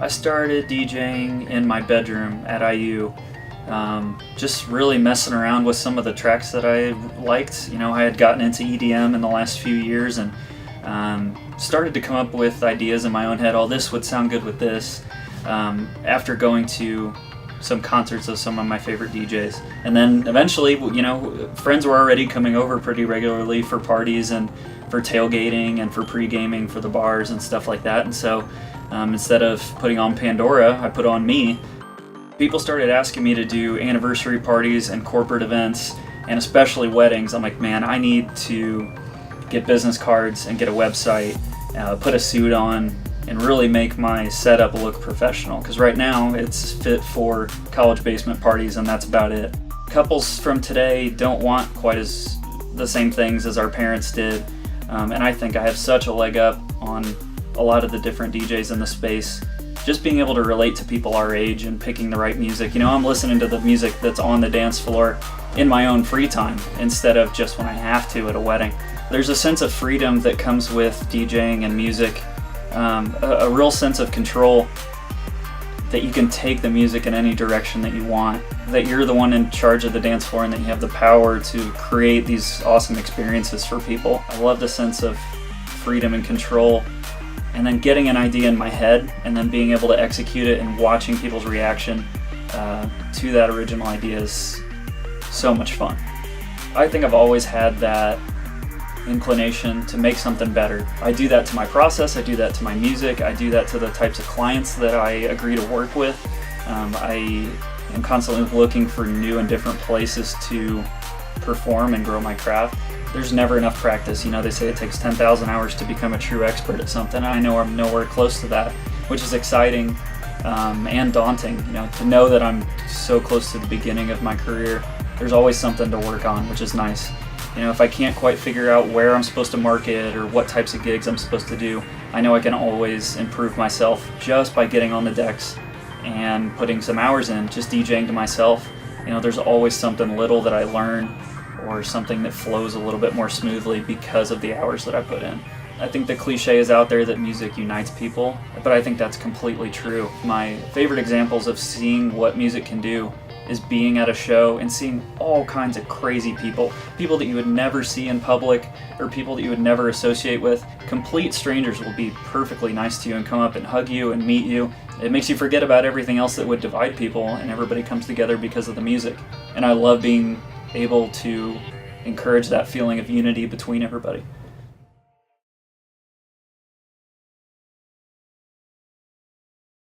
I started DJing in my bedroom at IU, just really messing around with some of the tracks that I liked. You know, I had gotten into EDM in the last few years and started to come up with ideas in my own head. Oh, this would sound good with this. After going to some concerts of some of my favorite DJs. And then eventually, you know, friends were already coming over pretty regularly for parties and for tailgating and for pre-gaming for the bars and stuff like that. And so instead of putting on Pandora, I put on me. People started asking me to do anniversary parties and corporate events, and especially weddings. I'm like, man, I need to get business cards and get a website, put a suit on, and really make my setup look professional, because right now it's fit for college basement parties and that's about it. Couples from today don't want quite as the same things as our parents did, and I think I have such a leg up on a lot of the different DJs in the space. Just being able to relate to people our age and picking the right music. You know, I'm listening to the music that's on the dance floor in my own free time instead of just when I have to at a wedding. There's a sense of freedom that comes with DJing and music. A real sense of control, that you can take the music in any direction that you want, that you're the one in charge of the dance floor and that you have the power to create these awesome experiences for people. I love the sense of freedom and control, and then getting an idea in my head and then being able to execute it and watching people's reaction to that original idea is so much fun. I think I've always had that inclination to make something better. I do that to my process, I do that to my music, I do that to the types of clients that I agree to work with. I am constantly looking for new and different places to perform and grow my craft. There's never enough practice. You know, they say it takes 10,000 hours to become a true expert at something. I know I'm nowhere close to that, which is exciting and daunting. You know, to know that I'm so close to the beginning of my career. There's always something to work on, which is nice. You know, if I can't quite figure out where I'm supposed to market or what types of gigs I'm supposed to do, I know I can always improve myself just by getting on the decks and putting some hours in, just DJing to myself. You know, there's always something little that I learn or something that flows a little bit more smoothly because of the hours that I put in. I think the cliche is out there that music unites people, but I think that's completely true. My favorite examples of seeing what music can do is being at a show and seeing all kinds of crazy people that you would never see in public or people that you would never associate with. Complete strangers will be perfectly nice to you and come up and hug you and meet you. It makes you forget about everything else that would divide people, and everybody comes together because of the music. And I love being able to encourage that feeling of unity between everybody.